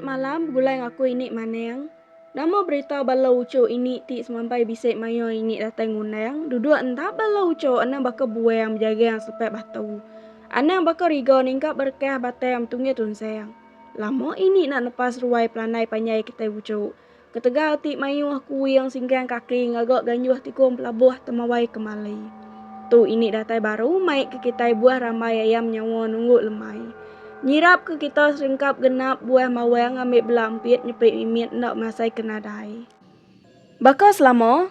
malam gulai aku ini maneng. Nama berita balau uco ini ti semampai bisik mayo ini datang unang. Duduk entah balau uco anang baka buang menjaga yang sepet batu. Anang baka rigo ningkap berkah batai am tungi tunseng. Lama ini nak lepas ruai pelanai panyai kita uco. Ketegal ti mayu aku yang singgang kaki ngagak ganyuh tikum pelabuh temawai kemali. Tu ini datai baru maik ke kita buah ramai ayam nyawa nunggu lemai. Nyirap ke kita serengkap genap buah mawang ambil belampit nyepik mimit nak masai kena dai. Baka selama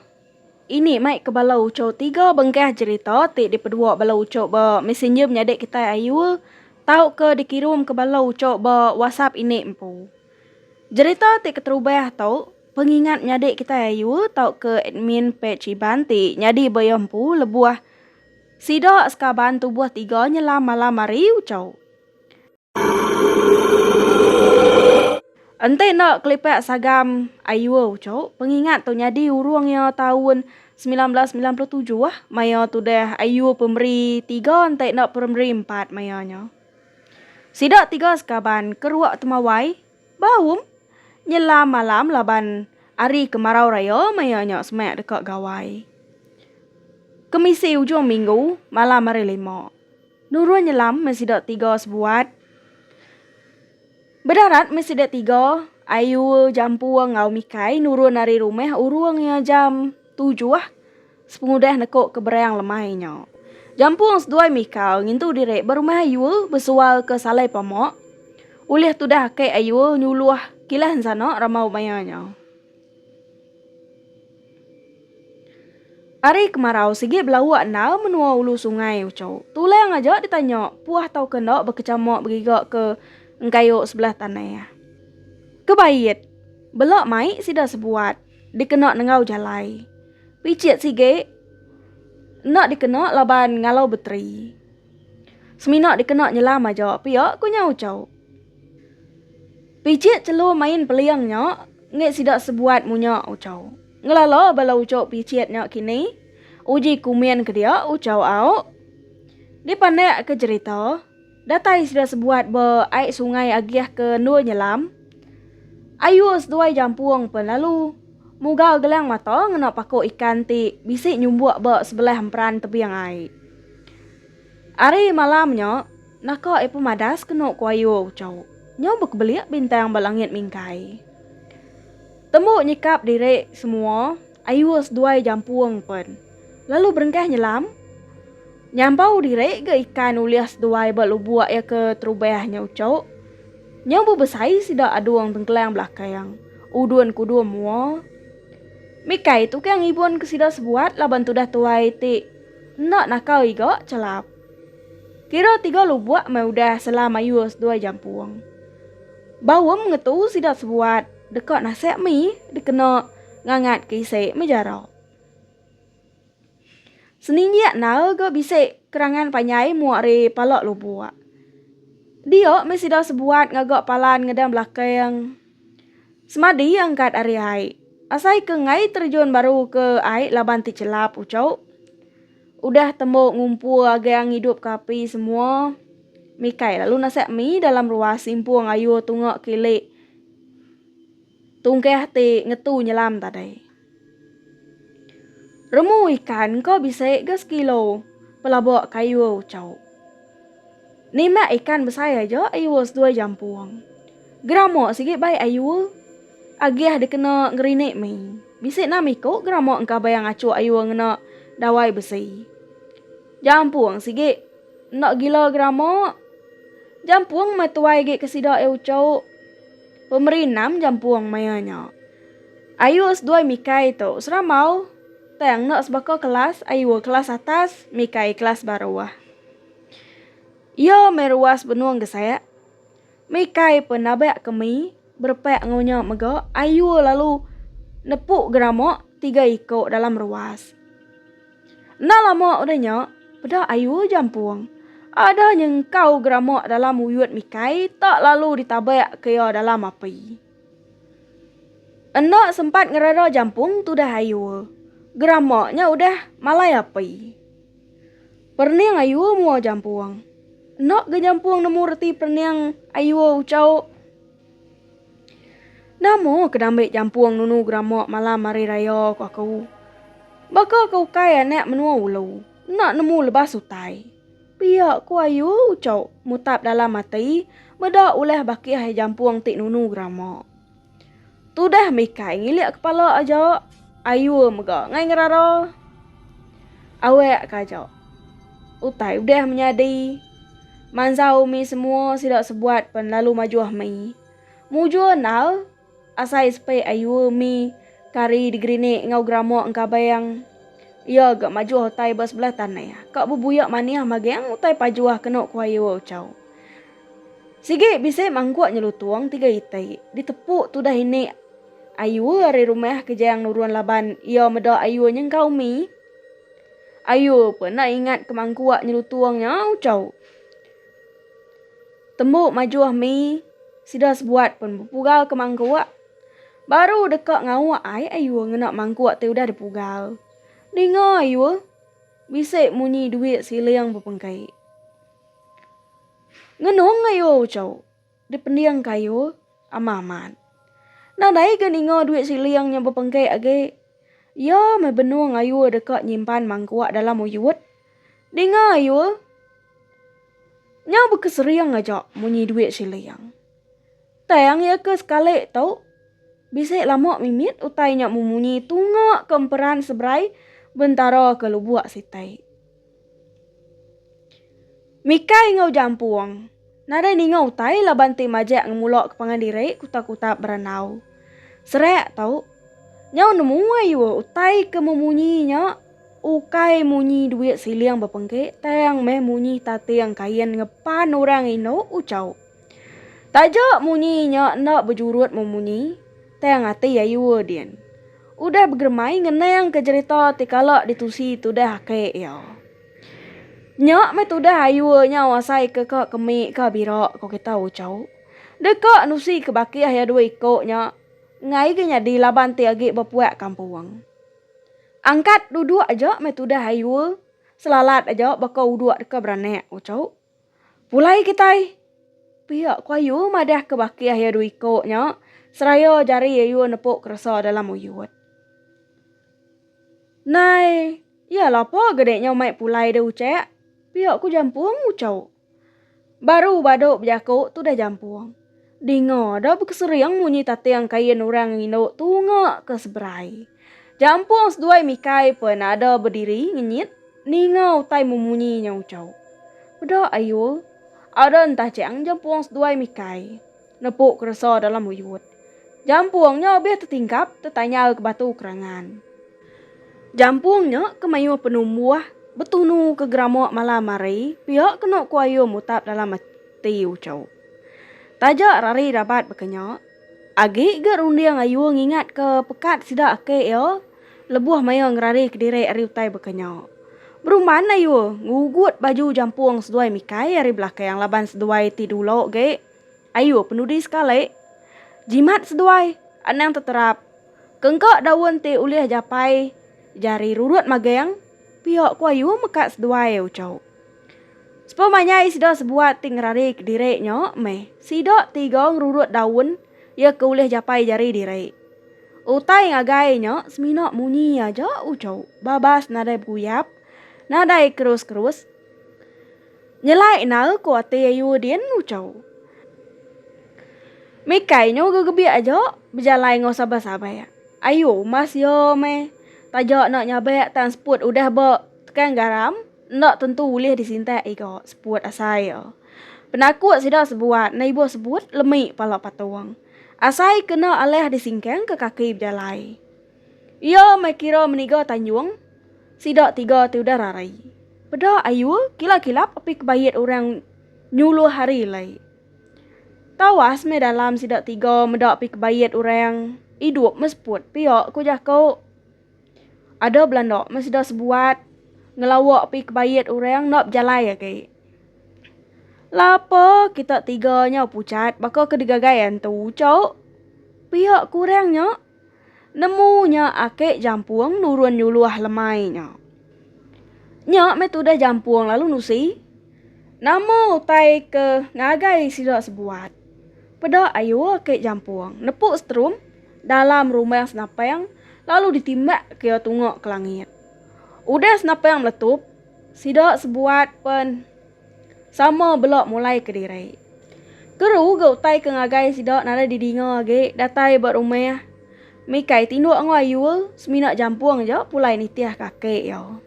ini mai ke balau uco 3 bengkah cerita ti di pedua balau uco ba messenger menyadek kita ayu tau ke dikirim ke balau uco ba WhatsApp ini empu. Cerita ti keterubah tau pengingat menyadek kita ayu tau ke admin page Iban ti nyadi bayampu lebuah sidak sekaban tubuh 3 nyelam malam hari uco. Ente nak klipek sagam ayu uco pengingat tu nyadi urungnya tahun 1997 maya tu dah ayu pemberi 3 ente nak pemberi 4 mayanya. Sidak 3 sekaban keruak temawai baum nyelam malam laban hari kemarau raya mayanya semak dekat gawai. Kemisi ujung minggu malam hari 5. Nurun nyelam masih dak 3 sebuat. Berdarat masih dak 3 ayu jampu ngau mikai nurun dari rumah urungnya jam 7 sepengudah nekuk keberang lemainya. Jampung sedua mikau ngintu direk berumah ayu bersual ke salai pamok. Ulih tu dah ke ayu nyuluh kilah sana ramau mayanya. Hari kemarau sigi belawak nau menua ulu sungai ucau. Tulai ngajak ditanya puah tau kena berkecamuk berigak ke engkayu sebelah tanah ya. Kebayit belok mai sida sebuat dikena nengau jalai. Picit sige nak dikena laban ngalau beteri. Seminak dikena nyelam aja piak kunya ucau. Picit celu main peliangnya ngek sida sebuat munya ucau. Ngelala bala ucau picitnya kini uji kumien ke dia ucau au. Dipandai ke cerita datai sudah sebuat air sungai agiah ke nur nyelam. Ayu seduai jampuang pun lalu mugal gelang mata ngena pakuk ikan ti bisik nyumbuak sebelah emperan tebiang air. Hari malamnya naka ipu madas kena kuayu ucau. Nyobuk beliak bintang balangit mingkai. Temu nyikap direk semua ayu seduai jampuang pun. Lalu berengkah nyelam. Nyampau direk ke ikan ulias duai berlubuak ya ke terubahnya ucau. Nyambu besai sida aduang tengkelang belakang. Uduan kudu mua. Mikai tu yang ibuan ke sida sebuat laban tu dah tuai ti. Nak nakau iga celap. Kira 3 lubuak mai udah selama yus 2 jampuang. Bawam ngetu sida sebuat dekat nasek mi dikena ngangat kisik mejarok. Seninjak nau ke bisik kerangan panyai muak re palak lubuak. Dia mesti dah sebuat ngagak palan ngedam belakang. Semadi angkat ari hai. Asai ke ngai terjun baru ke ai laban ti celap ucau. Udah tembok ngumpul agang hidup kapi semua. Mikai lalu nasek mi dalam ruas simpung ayu tungak kilik. Tungkeh ti ngetu nyelam tadai. Remu ikan kau bisa gas kilo pelabok kayu ucau. Nima ikan besar aja ayu 2 jampuang. Gramo sikit baik ayu. Agiah dikena ngerinik mi. Bisik namiko gramo engkau bayang acu ayu ngena dawai besi. Jampuang sikit nak gila gramo. Jampuang matuai gik kesidak ucau. Pemeri 6 jampuang mayanya. Ayu 2 mikai tu seramau. Tang nak sebaka kelas ayu kelas atas mikai kelas bawah. Ia meruas benuang ke saya. Mikai penabak kemi berpek ngunya mega ayu lalu nepuk geramok 3 ikut dalam ruas. Nah lama udahnya pada ayu jampuang. Ada yang kau geramok dalam uyut mikai tak lalu ditabak kaya dalam api. Enak sempat ngerada jampung tu dah ayu. Geramoknya udah malai api. Perniang ayu mua jampuang. Nak ke jampuang nemu reti perniang ayu ucau. Namo kedambik jampuang nunu gramok malam hari raya ko aku. Baka kau kaya nak menua ulu. Nak nemu lebas utai. Pihak ku ayu ucau mutap dalam mati. Beda oleh baki hai jampuang tik nunu gramok. Tu dah mikai ngilik kepala aja. Ayu mega ngai ngerara. Awek kaja. Utai udah menyadi. Manzau mi semua sidak sebuat pen lalu majuah mi. Mujua nal. Asai sepai ayu mi. Kari digrini ngau gramok engka bayang. Ia gak majuah utai bersebelah tanah ya. Kak bubuyak maniah magiang utai pajuah kenok ku ayu ucau. Sige bisa mangkuak nyelutuang 3 itai. Ditepuk tu dah ini. Ayu dari rumah kejayang nuruan laban. Ia meda ayu nyengkau mi. Ayu pernah ingat kemangkuak nyelutuangnya ucau. Tembuk majuah mi. Sida sebuat pun berpugal kemangkuak. Baru dekat ngawak ayu ngenak mangkuak tu udah dipugal. Dengar ayu. Bisa munyi duit siliang berpengkai. Ngenong ayu ucau. Dipendiang kayu amaman. Nadai ke ningo duit siliangnya berpengkai age. Ya me benuang ayu dekat nyimpan mangkuak dalam uyut. Dengar ayu. Nya berkeseriang aja munyi duit siliang. Tayang ya ke sekali tau. Bisa lama mimit utainya memunyi tungak kemperan seberai bentara ke lubuak sitai. Mikai ngau jampuang. Nada ni ngau utai lah banti majak ngemulok ke pangandiri kuta-kuta beranau. Serek tau. Nyau nemu ayu utai ke memunyinya. Ukai munyi duit siliang berpengke. Tayang meh munyi tati yang kain ngepan orang ino ucau. Tajak munyinya nak berjurut memunyi. Tayang hati ayu dian. Udah bergermai ngenang ke cerita tikalak ditusi tu dah kek ya. Nyak me tu dah ayu nya wasai ke kemik ke birak ko kita ucau. Dekat nusi ke baki ya 2 ikutnya. Ngai ke nyadi laban ti agi berpuak kampung. Angkat duduk aja me tu dah ayu. Selalat aja bakau duduk dekat beranek ucau. Pulai kita. Pihak ku ayu madah ke baki ya 2 ikutnya. Seraya jari ayu nepuk kerasa dalam uyut. Nai, ya apa gedeknya mai pulai dah ucap. Pihak ku jampuang ucau. Baru baduk berjakuk tu dah jampuang. Dengar dah berkeseriang munyi tati yang kain orang induk tungak ke seberai. Jampuang seduai mikai pun ada berdiri ngenyit. Ningau tai memunyinya ucau. Beda ayu, ada entah cang jampuang seduai mikai. Nepuk kerasa dalam uyut. Jampuangnya lebih tertingkap tertanya ke batu kerangan. Jampuangnya kemayu penumbuh betunu ke gramok malam hari. Pihak kena kuayu mutap dalam mati ucau. Tajak rari dapat berkenyak. Agi ke rundiang ayu ngingat ke pekat sidak ake ya. Lebuh mayang rari ke diri ari utai berkenyak. Beruman ayu ngugut baju jampuang seduai mikai ari belakang yang laban seduai tidulok ge. Ayu penudi sekali. Jimat seduai anang terterap. Kengkak daun te ulih japai. Jari rurut magang. Pihak ku ayu mekat seduai ucau. Sepemanya sida sebuat ting rari ke diri nya meh. Sida 3 rurut daun. Ya ke ulih japai jari diri. Utai ngagai nya semina munyi aja ucau. Babas nadai buyap. Nadai kerus-kerus. Nyelai nal ku ati ayu dian ucau. Mikai nyo gegebiak aja berjalai ngau sabar-sabar ya. Ayo mas yo me. Tajak nak nyabek tan seput udah bak tekan garam. Nak tentu boleh disintai iko seput asai ya. Penakut sida sebuat naibo sebut lemik pala patuang. Asai kena aleh disingkang ke kaki berjalai. Ia me kira meniga tanjung. Sida 3 tu dah rarai. Beda ayu kilap-kilap api kebayit orang nyuluh hari lai. Tawas me dalam sidak 3 medak pi kebayit orang hidup mesput pihak ku jakau. Ada Belanda masih dah sebuat ngelawak pi kebayit orang nak berjalai ya ke. Lapa kita 3-nya pucat bakal kedigagayan tu cau. Pihak kurangnya nemunya akek jampuang nurun nyuluah lemainya. Nyak me tu dah jampuang lalu nusi. Nama utai ke ngagai sidak sebuat. Pada ayu ke jampuang, nepuk strum dalam rumah senapang, lalu ditimbak ke tungok ke langit. Udah senapang meletup, sidak sebuat pen sama belok mulai ke diri. Keru gau tai ke ngagai sidak nada didinga age datai buat rumah. Mikai tinduk ngo ayu seminak jampuang je pulai nitiah kakek yo.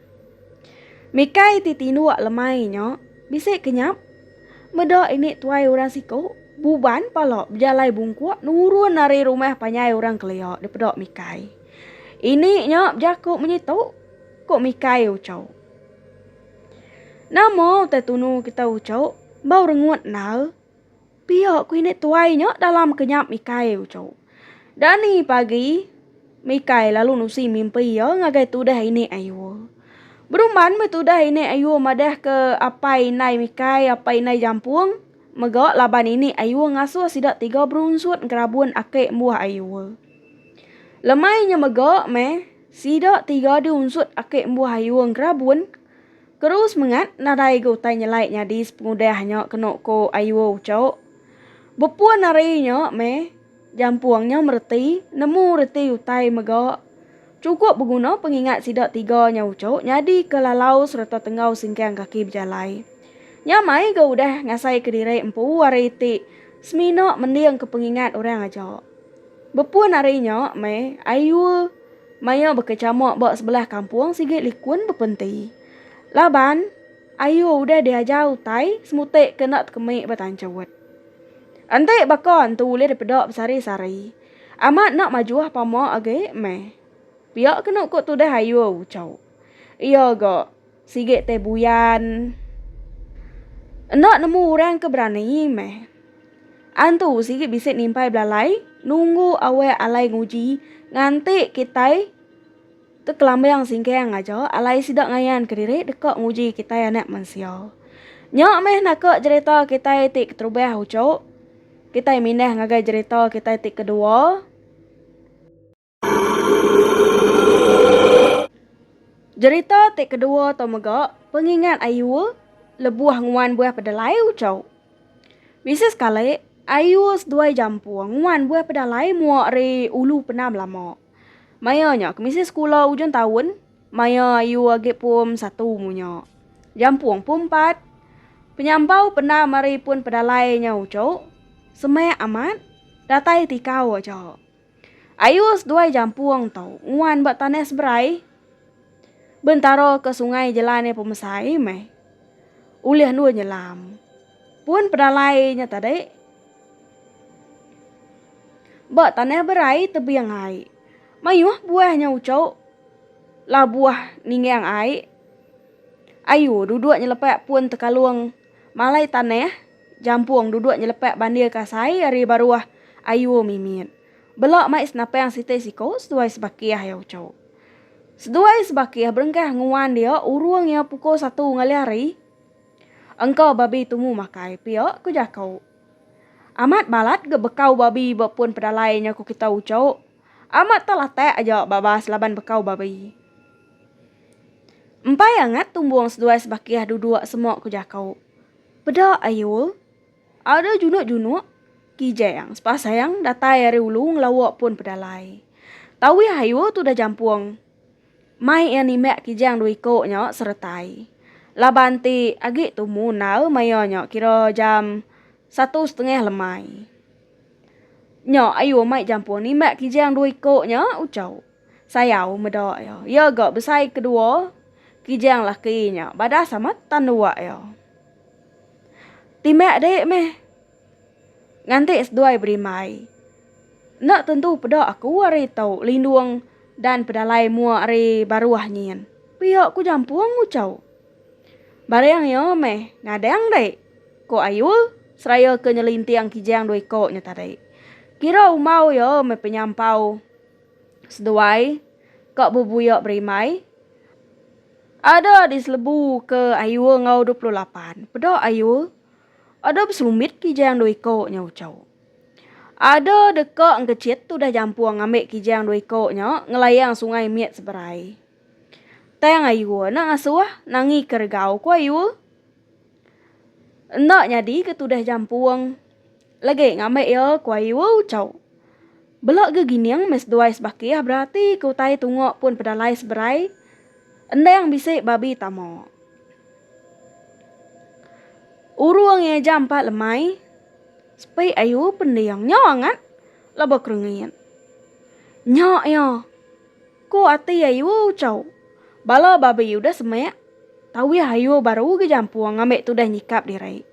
Mikai ti tinduk lemai nyo, bisik kenyap. Meda ini tuai orang siko, buban palok berjalai bungkuak nurun dari rumah panyai orang kelio di pedok Mikai. Ini nyo jakuk menyitu, kok Mikai ucau. Namo tetunu kita ucau, bau rengut nal. Pihak ku ini tuai nyo dalam kenyap Mikai ucau. Dani pagi, Mikai lalu nusi mimpi yo ngagai tudah ini ayu. Beruman metudah ini ayu madah ke apa inai Mikai, apa inai jampuang. Megak laban ini ayu ngasuh sidak 3 berunsut kerabun ake muah ayu. Lemainya megak sidak 3 diunsut ake muah ayu kerabun. Terus mengat nadai go tai nyelai nyadis pengudahnya kenok ko ayu ucau. Bepuan narinya jampuangnya mereti, nemu reti utai megak. Cukup berguna pengingat sidak 3 nya ucau, nyadi ke lalau serta tenggau singkang kaki berjalai. Nyamai go udah ngasai ke diri empu wariti, semino mendiang ke pengingat orang aja. Bepuan narinya ayu maya berkecamuk bak sebelah kampung sigit likun berpenti. Laban, ayu udah diajar utai, semutik kena kemik batancawat. Antek bakon tulis di pedok besari-sari. Amat nak majuah pamo age Piak kena kok tu dah ayu ucau. Iya go, sigit teh buyan. Nak nemu orang keberani Antu sigit bisik nimpai belalai, nunggu awe alai nguji, ngantik kitai kelambayang singkang aja, alai sidak ngayan ke diri dekak nguji kita anak manusia. Nyok nak ke cerita kita tik terubah ucau. Kita minah ngagai cerita kita tik kedua. Cerita tik kedua to megak pengingat ayu lebuah nguan buah pedalai ucau. Bisa sekali ayu seduai jampuang nguan buah pedalai muak re ulu penam lama. Mayanya kemisi sekolah ujung tahun, maya ayu age pum 1 munya. Jampuang pum 4. Penyampau pernah mari pun pedalainya ucau. Semai amat, datai tikau aja. Ayu seduai jampuang tau, nguan bak tanah seberai. Bentaro ke sungai jalannya pemesai Ulih nu nyelam. Pun pedalainya tadi. Bak tanah berai tebiang hai. Mayuh buahnya ucau. Lah buah ningyang ai. Ayu duduk nyelepek pun tekaluang malai tanah. Jampuang duduk nyelepek bandir kasai hari baruah ayu mimit. Belok mai senapa yang site siko seduai sebakiah ya ucau. Seduai sebakiah berengkah nguan dia uruang ya pukul 1 ngali hari. Engkau babi tumu makai piok ku jakau. Amat balat ke bekau babi bapun pedalainya ku kita ucau. Amat telah tek aja babas laban bekau babi. Empai angat tumbuang seduai sebakiah duduk semua ku jakau. Beda ayu, ada junuk-junuk kijang sepasayang datai hari ulu ngelawak pun pedalai. Tawi ayu tu dah jampuang. Mai yang nimek kijang dua ikoknya sertai. Laban ti agik tumu nal mayanya kira jam 1:30 lemai. Nyok ayu mai jampuang ni mak kijang 2 ikoknya ucau. Sayau medok ya. Ya gak besai kedua. Kijang lakinya. Badah sama tandua ya. Timek dek Ngantik seduai berimai. Nak tentu pedok aku hari tau lindung dan pedalai mua hari baruah nyian. Pihak ku jampuang ucau. Barang ya ngadang dek. Ko ayu seraya ke nyelintiang kijang 2 ikoknya tadi. Kira umau yo penyampau. Seduai kak bubuyok berimai. Ada di selebu ke ayu ngau 28. Pedok ayu. Ada berselumit kijang 2 ikoknya ucau. Ada dekat ngecit tu dah jampuang ngambil kijang 2 ikoknya ngelayang sungai miet seberai. Tayang ayu nak ngasuh nangi kergau ku ayu. Nak nyadi ke tu dah jampuang. Lagi ngame ya kuai wo cau. Belok ge giniang mes duai sebakia berarti ku tai tungok pun pedalai seberai. Enda yang bisik babi tamo. Uruang ya jam 4 lemai. Sepai ayu pendiang nyangat. Laba kerengin. Nyak ya. Ku ati ayu cau. Bala babi udah semek. Tahu ya ayu baru ke jampuang ngambek tu dah nyikap dirai.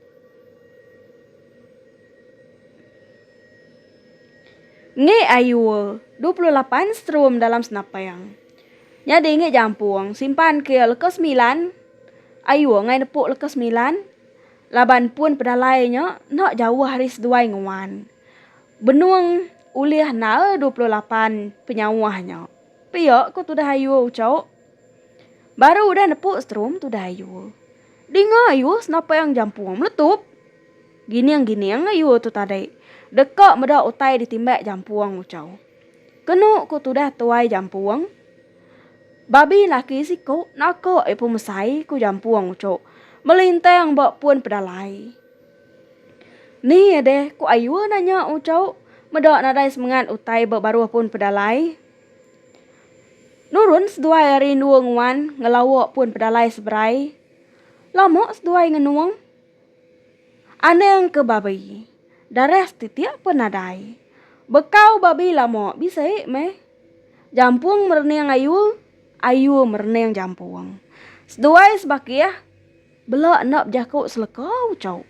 Nge ayu 28 strum dalam senapayang. Nyade nge jampuang simpan ke lekas 9. Ayu ngai nepuk lekas 9. Laban pun pedalainya nak jauh hari seduai nguan. Benuang uliah na 28 penyawahnya. Piok ku tu dah ayu cau. Baru udah nepuk strum tu dah ayu. Dinga ayu senapayang jampuang meletup. Giniang ayu tu tadi. Dekak meda utai ditimbak jampuang ucau. Kenu ku tudah tuai jampuang. Babi laki siku nako ipu mesai ku jampuang ucau. Melintang bak pun pedalai. Ni deh ku ayu nanya ucau. Meda nadai semangat utai bak baru pun pedalai. Nurun seduai hari nuang ngelawak pun pedalai seberai. Lama seduai ngenuang. Aneng ke babi. Dares titiak penadai. Bekau babi lama bisa meh. Jampuang merenang ayu. Ayu merenang jampuang. Seduai sebakia. Belak nak jakuk selekau cau.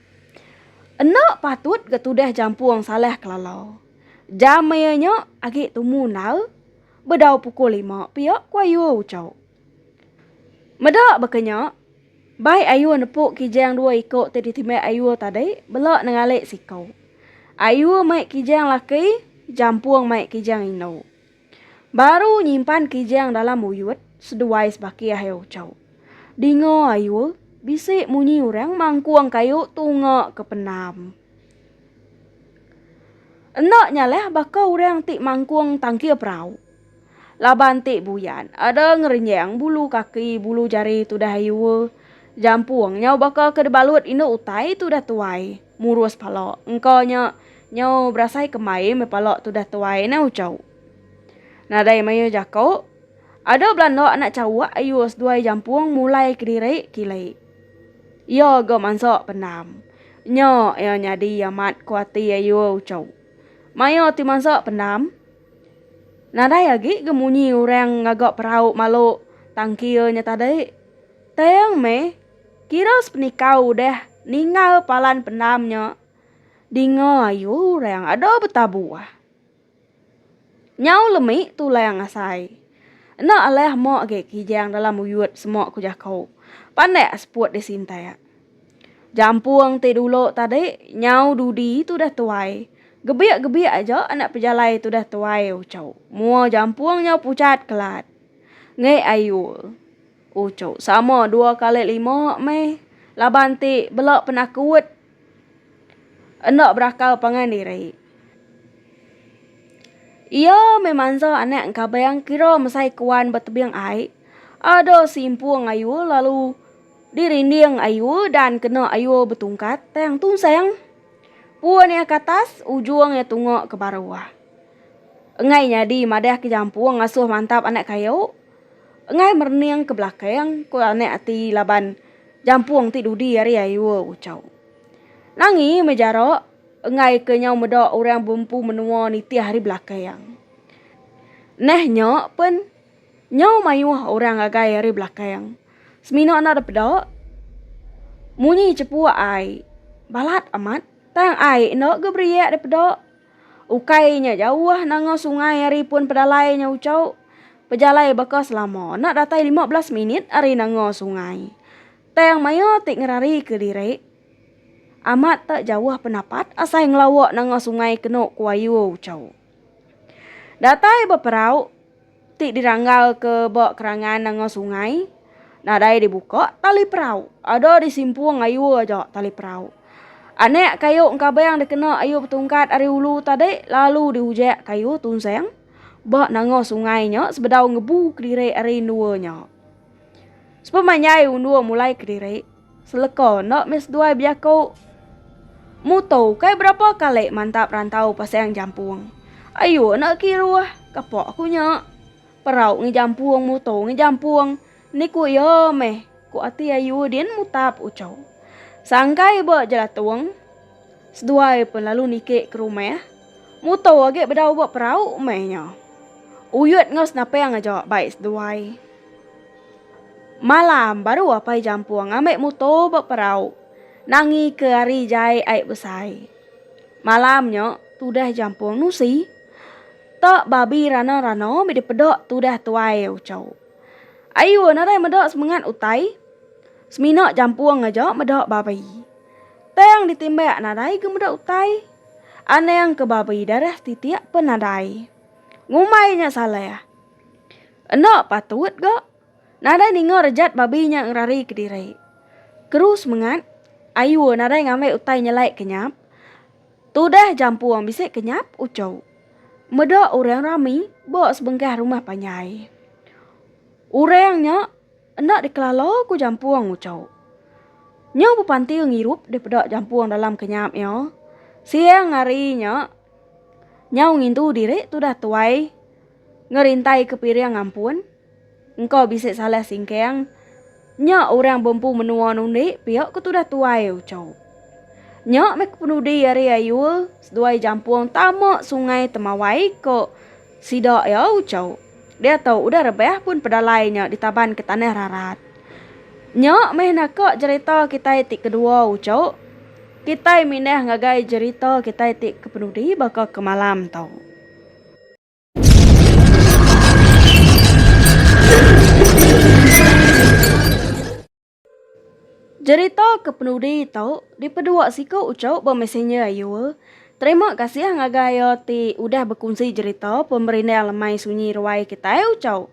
Enak patut ketudah jampuang salah kelalau. Jamanya agak tumu nal. Bedau pukul 5 piak ku ayu cau. Medak bekenya. Baik ayu nepuk kijang 2 ikut tadi timbak ayu tadi. Belak nengalik sikau. Ayu maik kijang laki, jampuang maik kijang ino. Baru nyimpan kijang dalam uyut, seduai sebakia ayu cau. Dingo ayu, bisik munyi orang mangkuang kayu tungak ke penam. Enak nyaleh bakal orang tik mangkuang tangki perahu. Laban tik buyan, ada ngerenyang bulu kaki, bulu jari tu dah ayu. Jampuang nyau bakal ke balut ino utai tu dah tuai. Murus palok, engkau nyau berasai kemai me palok tu dah tuai na ucau. Nadai mayu jakau. Ada belanda anak cawak ayu seduai jampuang mulai kediri kilai. Yo go mansok penam. Nyo yo nyadi amat kuati ayu ucau. Mayo ti mansok penam. Nadai lagi gemunyi orang ngagak perahu malu tangkilnya tadi. Teng me kira sepenikau dah ningal palan penamnya. Dingo ayu orang ada betabuah. Nyau lemik tu lah yang asai. Nak aleh mok ke kijang dalam uyut semok ku jakau. Pandai seput di sintai. Jampuang te dulu tadi nyau dudi tu dah tuai. Gebiak-gebiak aja anak pejalai tu dah tuai ucau. Mua jampuang nyau pucat kelat. Ngai ayu. Ucau sama 2 kali 5 meh. Laban te belak penakut. Enak berakal pangan diri. Ia memang anak kabayang kira mesai kuan bertebiang ai. Ada simpuang ayu lalu dirinding ayu dan kena ayu betungkat. Tayang tu sayang. Puan yang ke atas, ujung yang tunggu ke bawah. Engai nyadi madah ke jampuang ngasuh mantap anak kayu. Engai merening ke belakang ku anak ati laban jampuang ti dudi hari ayu ucau. Nangi menjarok. Engai ke nyau medok orang bumpu menua niti hari belakang. Nah nyok pun nyau mayuh orang agai hari belakang. Semina nak pedok. Munyi cepu ai. Balat amat. Tang ai nak gebriak de pedok. Ukainya jauh nango sungai hari pun pedalainya ucau. Pejalai bekas lama. Nak datai 15 minit hari nango sungai. Tang mayo tik ngerari ke diri. Amat tak jauh penapat asai ngelawak nang sungai kenok kuayu ucau. Datai beperau tik diranggal ke bak kerangan nang sungai. Nadai dibuka tali perau. Ada disimpuang ayu aja tali perau. Anek kayu kabayang dikena ayu betungkat ari ulu tadi lalu dihujak kayu tunseng. Bak nang sungainya sebedau ngebu kediri ari nuanya. Sepemanyai undua mulai kediri. Seleko nak mes dua biakau. Mutu kai berapa kali mantap rantau pasang jampuang. Ayo nak kiruah kapok aku nya. Perau ngejampuang mutu ngejampuang. Niku yo meh ku ati ayu din mutap ucau. Sangkai bo jala tuang. Seduai pun lalu nikik ke rumah. Mutu agak bedau bo perau mehnya. Uyut ngos napeng aja baik seduai. Malam baru apa jampuang ambek mutu bo perau. Nangi ke hari jai aik besai. Malamnya tudah jampuang nusi. Tak babi rana-rana bidi pedok tudah tuai ucau. Ayu narai medok semangat utai. Seminok jampuang aja medok babi. Tayang ditimbak nadai ke medok utai. Ane yang ke babi darah titiak penadai. Ngumainya salah ya. Enak patut gak. Nadai ningo rejat babinya ngerari ke diri. Kerus semangat. Ayu narai ngame utai nyelai kenyap. Tudah jampuang bisa kenyap ucau. Medok orang rami bawa sebengkah rumah panyai. Orangnya enak dikelalo ku jampuang ucau. Nyo bupanti ngirup di pedok jampuang dalam kenyapnya. Siang harinya nyau ngintu diri tudah tuai. Ngerintai ke piring ampun. Engkau bisa salah singkeng. Nyo orang bempu menua nundi pihak ku tudah tuai ucau. Nyo mek penudi hari ayu seduai jampuang tamak sungai temawai ko sidak ya ucau. Dia tahu udah rebah pun pedalainya ditaban ke tanah rarat. Nyo meh nak cerita kita itik kedua ucau. Kita minah ngagai cerita kita itik ke penudi bakal ke malam tau. Cerita ke penudi tau di pedua siko ucau bermesennya ayu. Terima kasih ngagayo ti udah berkongsi cerita pemerintah lemai sunyi ruai kita ucau.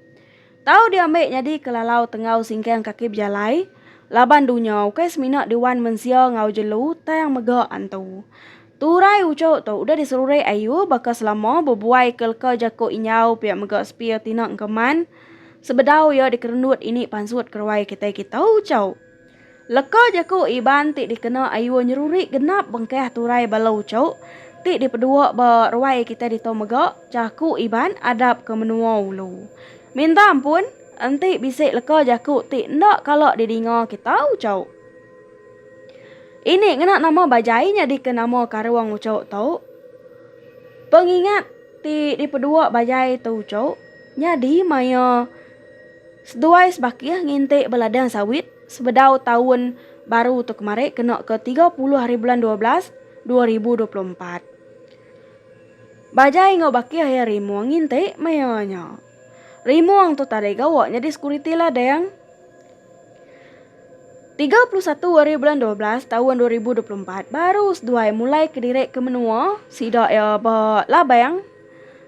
Tahu dia ambil jadi kelalau tengau singkang kaki berjalai. Laban dunia ke seminak diwan mensia ngau jelu tayang megak antu. Turai ucau tu udah disuruh ayu bakal selama berbuai kelka jako inyau pihak megak sepia tinak keman. Sebedau ya dikerendut ini pansut keruai kita ucau. Leka jako iban ti dikena ayu nyeruri genap bengkeh turai balau ucau. Ti di pedua beruai kita di tomegak jaku iban adab ke menua ulu. Minta ampun, nanti bisik leka jaku ti ndak kalau didinga kita ucau. Ini kena nama bajainya di ke nama karuang ucau tau. Pengingat ti di pedua bajai tu ucau. Jadi maya seduai sebakiah ngintik beladang sawit. Sebedau tahun baru tu kemarin kena ke 30 hari bulan 12 2024. Bajai ngau bakiah ya rimuang ngintik mayanya. Rimuang tu tadi gawak jadi security lah dayang. 31 hari bulan 12 tahun 2024 baru seduai mulai ke direk ke menua sidak ya labang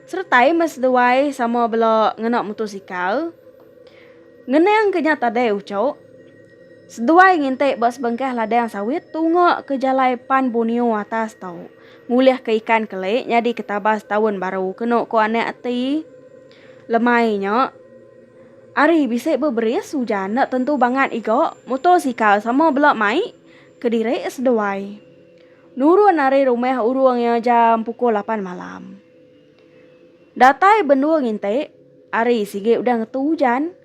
sertai mas seduai sama bela ngenak motosikal. Ngenang kenyataan tadi ucau. Seduai ngintik bas bengkah ladang sawit tunggu ke jalai pan bonio atas tau. Nguliah ke ikan kelik jadi ketabas tahun baru kena ko anak ati. Lemainya. Ari bisik berberis hujan nak tentu banget igo motosikal sama belak mai ke direk seduai. Nurun ari rumah urungnya jam pukul 8 malam. Datai bendua ngintik. Ari sige udah ngetu hujan.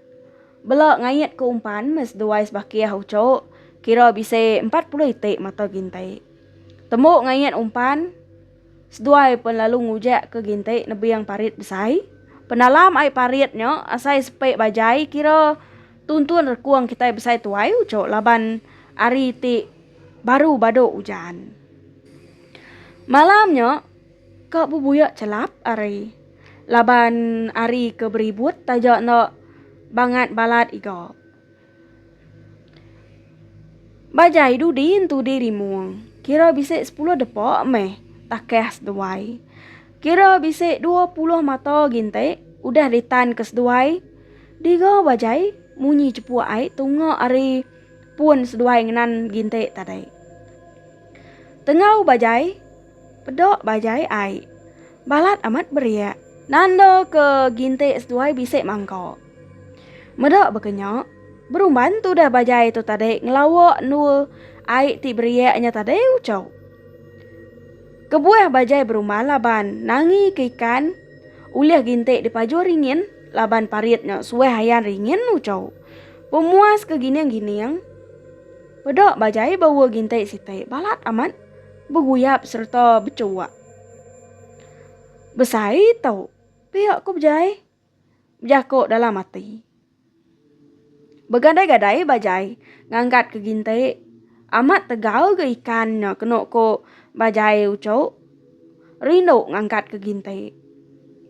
Belak ngayat ke umpan mes duai sebakiah ucok. Kira bisa 40 itik mata gintai. Temuk ngayat umpan. Seduai pun lalu ngujak ke gintai nebi yang parit besai. Penalam ai paritnya asai sepek bajai kira tuntun rekuang kita besai tuai ucok. Laban ari itik baru baduk hujan. Malamnya kak bubuyak celap ari. Laban ari ke beribut tajak nak bangat balat igo. Bajai dudin tu diri muang. Kira bisa 10 depok meh takeh seduai. Kira bisa 20 mata gintai udah ditan ke seduai. Digo bajai munyi cepu ai tunggu ari pun seduai ngenan gintai tadai. Tengau bajai pedok bajai ai. Balat amat beria. Nando ke gintai seduai bisa mangkok. Medok bekenyak, berumban tu dah bajai tu tadi ngelawak nu ai ti beriaknya tadi ucau. Kebuah bajai berumah laban nangi ke ikan. Uliah gintik di pajur ringin. Laban parietnya suwe hayan ringin ucau. Pemuas ke giniang-giniang. Pedok bajai bawa gintik sitai balat amat. Beguyap serta becuak. Besai tau. Pihak ku bajai. Jakok dalam hati. Begadai-gadai bajai. Ngangkat ke gintik. Amat tegal ke ikannya kena ko bajai ucau. Rindu ngangkat ke gintik.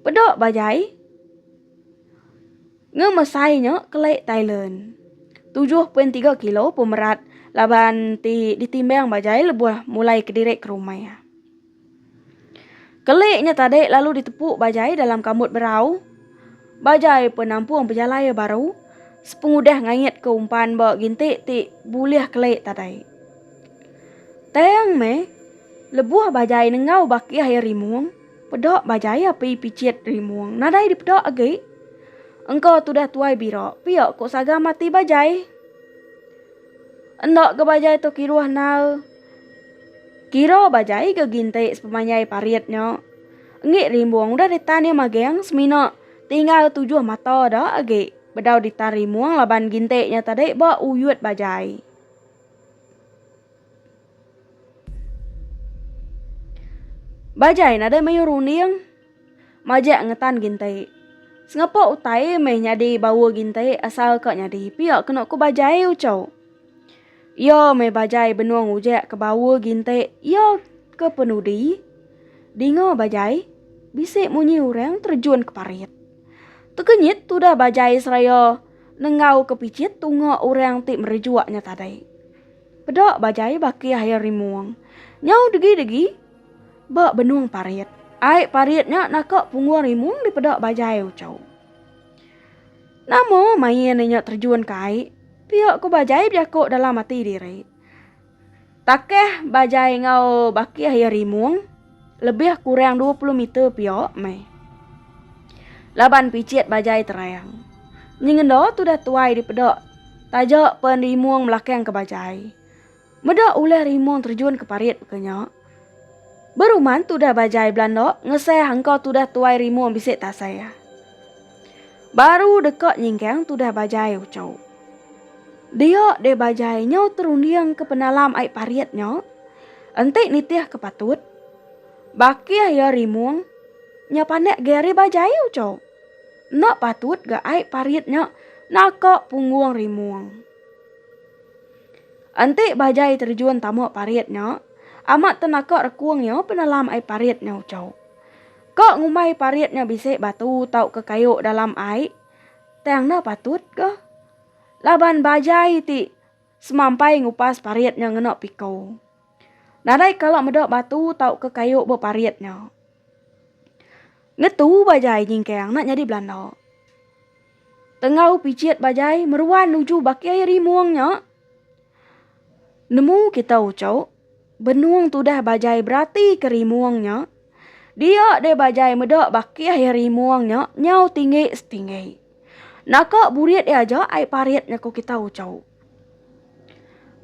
Pedok bajai. Ngemesainya kelek Thailand. 7.3 kilo pemerat. Laban ditimbang bajai lebuah mulai kedirek ke rumah ya. Keleknya tadi lalu ditepuk bajai dalam kamut berau. Bajai penampung pejalaya baru. Sepengudah ngayat ke umpan bawa gintik ti buliah kelek tadi. Tayang me. Lebuah bajai nengau baki air rimuang. Pedok bajai api picit rimuang. Nadai di pedok agi. Engkau tudah tuai birok. Piok kok saga mati bajai. Endok ke bajai tu kiruah nal. Kiro bajai ke gintik sepemanyai parietnya. Ngik rimuang udah ditanya mageng semina. Tinggal 7 mata dah agi. Bedau ditar rimuang laban gintiknya tadi bawa uyut bajai. Bajai nada mayu runiang. Majak ngetan gintai. Sengapa utai meh nyadi bawa gintai asal kak nyadi. Piak kena ku bajai ucau. Yo meh bajai benuang ujak ke bawa gintai. Yo ke penudi. Dingo bajai. Bisik munyi orang terjun ke parit. Tekenyit tu dah bajai seraya. Nengau ke picit tungo orang tik merejuaknya tadai. Pedok bajai baki akhir rimuang. Nyau degi-degi. Bak benuang parit. Aik paritnya nakak punguang rimuang di pedok bajai ucau. Namo main nanya terjun ke aik. Piak ku bajai biakok dalam hati diri. Takeh bajai ngau baki akhir rimuang. Lebih kurang 20 meter piak meh. Laban picit bajai terayang. Nyingendo tu dah tuai di pedok. Tajak pen rimuang melakang ke bajai. Medok ulah rimuang terjun ke parit kenyak. Beruman tu dah bajai Belanda ngeseh hangkau tu dah tuai rimuang bisik tak saya. Baru dekat nyingkang tu dah bajai ucau. Dia de bajai nyau terundiang ke penalam aik parietnya. Entik nitiah ke patut. Baki ya rimuang. Nyapanek geri bajai ucau. Nak patut ga aik parietnya nakak pungguang rimuang. Entik bajai terjun tamak parietnya. Amat tenakak rekuangnya penalam air parietnya ucau. Kok ngumai parietnya bisik batu tau ke kayu dalam air. Tiang na patut ke? Laban bajai ti semampai ngupas parietnya ngenok pikau. Nadai kalau medok batu tau ke kayu bo parietnya. Ngetu bajai jingkang nak jadi Belanda. Tengau picit bajai meruan nuju baki air rimuangnya. Nemu kita ucau. Benuang tu dah bajai berarti ke rimuangnya. Dia de bajai medok baki air rimuangnya. Nyau tinggi setinggi. Nakak buriat aja air parietnya ko kita ucau.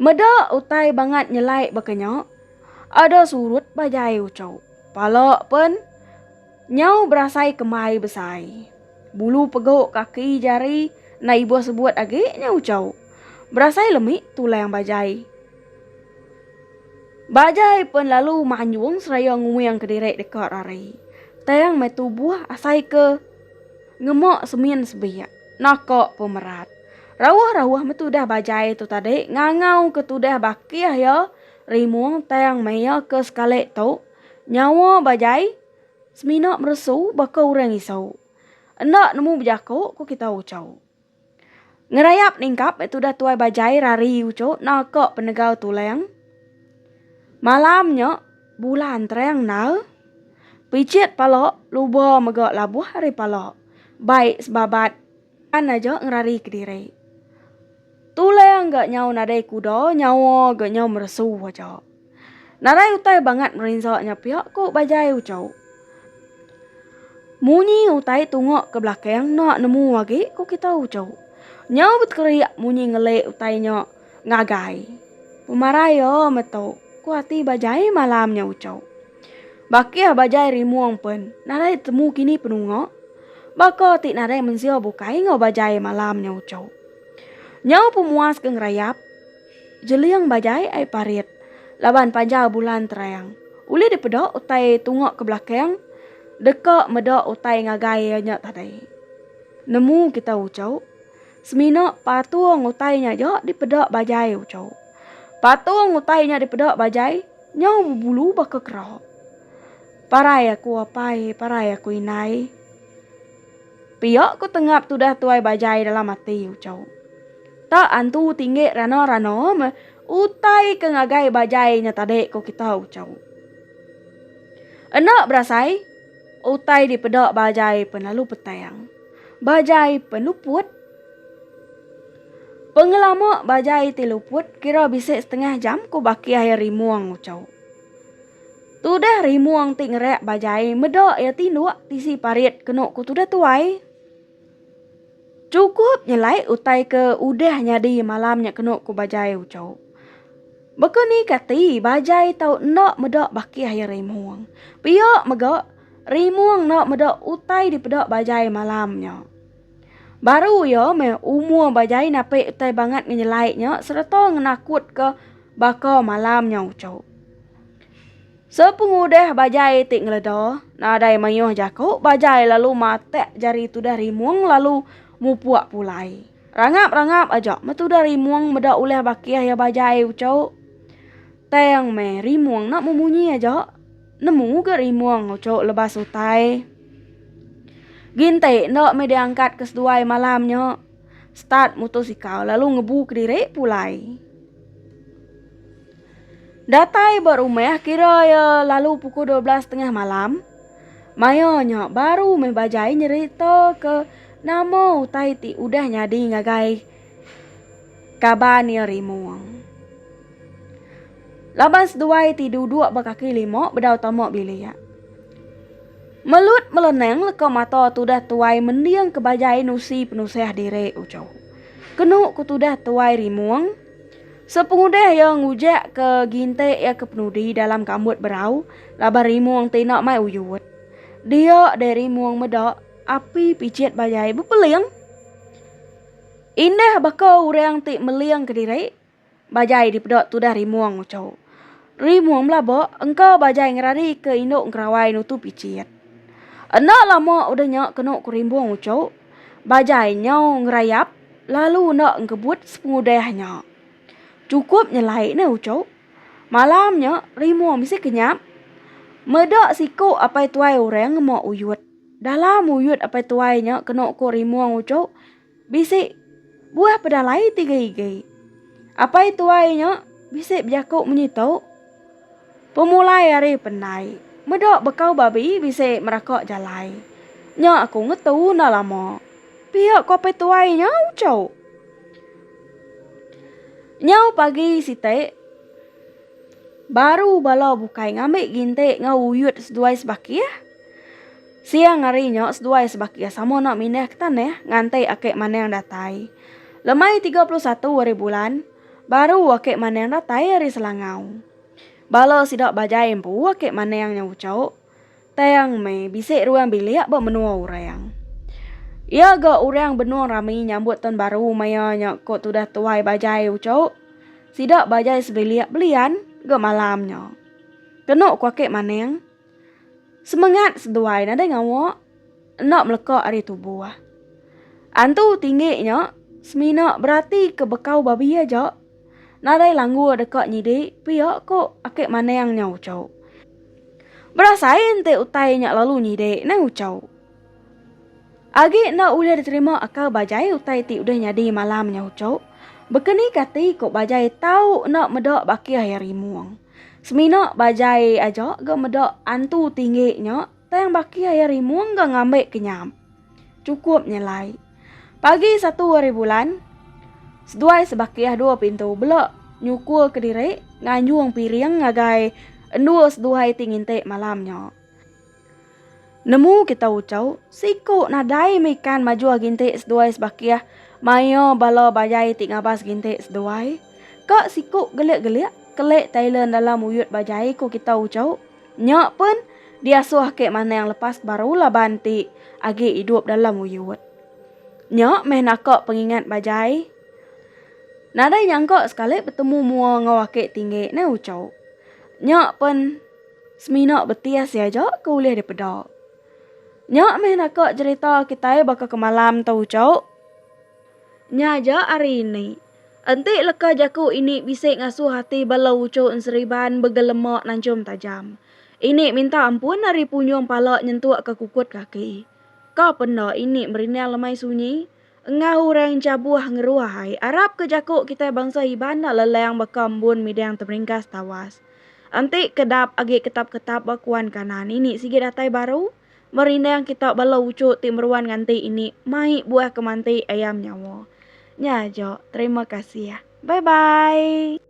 Medok utai banget nyelai bakanya. Ada surut bajai ucau. Palak pen. Nyau berasai kemai besai. Bulu pegok kaki jari. Na ibu sebut agaknya ucau. Berasai lemik tulang bajai. Bajai pun lalu manjung seraya nguyang ke direk dekat rari. Tayang metu buah asai ke ngemok semien sebiak. Nakak pemerat. Rawah-rawah metu dah bajai tu tadi. Ngangau ke tu dah baki ya. Rimuang tayang maya ke sekalek tu. Nyawa bajai. Seminak meresu baka orang isau. Endak nemu berjakuk ku kita ucau. Ngerayap ningkap metu dah tuai bajai rari ucau. Nakak penegau tulang. Malamnya bulan terang nal. Picit palok luba megak labuh hari palok. Baik sebabat. Kan aja ngerari ke diri. Tulang gak nyau nadai kuda. Nyawa gak nyau meresu aja. Narai utai banget merinsaknya pihak kok bajai ucau. Munyi utai tungok ke belakang nak nemu lagi kok kita ucau. Nyau berkeriak munyi ngelek utainya ngagai. Pemaraya metau. Ku hati bajai malamnya ucau. Bakia bajai rimuang pen. Nadai temu kini penungo. Bako ti nadai mensio bukai ngo bajai malam nyau cau. Nyau pemuas ke ngerayap. Jeliang bajai ai parit. Laban panjang bulan terayang. Uli dipedok utai tungok ke belakang. Dekok medok utai ngagai nyak tadai. Nemu kita ucau. Semino patung utainya jo dipedok bajai ucau. Patung utainya dipedok bajai. Nyau bulu baka kerok. Parai aku apai, parai aku inai. Piok ku tengap tudah tuai bajai dalam hati ucau. Tak antu tinggi rano-rano me utai ke ngagai bajai nya tadek ko kita ucau. Enak berasai, utai dipedok bajai penalu petayang. Bajai penuput. Pengelama bajai tiluput kira bisa setengah jam ku baki air rimuang ucau. Tudah rimuang ti ngerek bajai medok ya tinuk tisi parit kenok ku tudah tuai. Cukup nyelai utai ke udah nyadi malamnya kenok ku bajai ucau. Bekeni kati bajai tau nak medok baki air rimuang. Piok megok rimuang nak medok utai dipedok bajai malamnya. Baru yo me umur bajai nape utai banget nyelainya serta ngenakut ke baka malamnya ucau. Sepengudah bajai tik ngeledo, nadai mayuh jakuk bajai lalu matek jari tudah rimuang lalu mupuak pulai. Rangap-rangap aja metudah rimuang medok uleh bakiah ya bajai ucau. Tayang me rimuang nak memunyi aja. Nemu ke rimuang ucau lebas utai. Ginte nak me diangkat ke seduai malamnya. Start motosikal lalu ngebu ke diri pulai. Datai berumah kira ya lalu pukul 12:30 malam. Mayonya baru me bajai nyerita ke nama utai ti udah nyadi ngagai kaban ya rimuang. Laban seduai ti duduk berkaki lima bedau tomok bilia. Melut meleneng leka mata tudah tuai mendiang ke bajai nusi penusih diri ucau. Kenuk ku tudah tuai rimuang. Sepengudah yang ngujak ke ginte ya ke penudi dalam kambut berau. Laban rimuang tinak mai uyut. Dia dari rimuang medok api picit bajai berpeliang. Indah baka urang ti meliang ke diri. Bajai dipedok tudah rimuang ucau. Rimuang melabok engkau bajai ngerari ke induk ngerawai nutu picit. Enak lama udah nyak kenuk ku rimuang ucau. Bajai nyau ngerayap lalu nak ngebut sepengudahnya. Cukup nyelai ne ucau. Malamnya rimuang mesti kenyap. Medok siku apa tuai orang mau uyut. Dalam uyut apa tuainya kenok ko rimuang ucau. Bisi buah pedalai 3 igi. Apa tuainya bisi bijakuk menyitau. Pemulai hari penai. Medok bekau babi bisi merakok jalai. Nya aku ngetu na lama. Pihak ko apa tuainya ucau. Nyau pagi site baru bala bukai ngambil ginte ngau uyut seduai sebakia. Siang harinya seduai sebakia sama nak mindah ke tanah ngantai akek mana yang datai. Lemai 31 hari bulan baru akek mana yang datai hari selangau. Bala sidak bajai empu akek mana yang nyaucau. Tayang me bisik ruang bilik bak menua urang. Ya ga urang benua rami nyambut tahun baru mayanya kok tudah tuai bajai ucau. Sidak bajai sebeliak belian ga malamnya. Kenok kuakek maneng. Semangat seduai nada ngawak. Nak melekak hari tubuh. Antu tingginya semina berarti ke bekau babi aja. Nadai langgu dekat nyidik pihak kok akek maneng nyaucau. Berasain te utainya lalu nyidik na ucau. Agi nak udah diterima akal bajai utai ti udah nyadi malamnya ucau. Bekeni kati kok bajai tahu nak medok baki hari rimuang. Semina bajai aja ga medok antu tingginya. Tayang baki hari rimuang ga ngambek kenyam. Cukup nyelai. Pagi 1 hari bulan. Seduai sebakiah 2 pintu belak. Nyukul ke diri nganjuang piring ngagai. Endua seduai tinginte malamnya. Nemu kita ucau, siku nadai mikan maju ginte seduai sebakiah. Mayo bala bajai tik ngabas ginte seduai. Kak siku gelik-gelik, kelek Thailand dalam uyut bajai ko kita ucau. Nyak pun Dia suah ke mana yang lepas barulah banti agi hidup dalam uyut. Nyok meh nakok pengingat bajai. Nada nyangkok sekali bertemu mua ngawake tinggi na ucau. Nyok pun seminok betias ya jok kuliah di pedok. Nyok meh nakok cerita kita bakal ke malam tau ucau. Nya aja hari ini. Enti leka jaku ini bisik ngasuh hati balau ucau seriban begelemak nancum tajam. Ini minta ampun dari punyung palak nyentuh ke kukut kaki. Kau pernah ini merinia lemai sunyi. Engau orang cabuah ngeruahai. Arab ke jakuk kita bangsa hibana leleng bakambun midang terringkas tawas. Anti kedap agi ketap-ketap bakuan kanan ini sige datai baru. Merinia yang kita balau ucuk timruan nganti ini. Mai buah kemanti ayam nyawa. Nyajo, terima kasih ya. Bye-bye.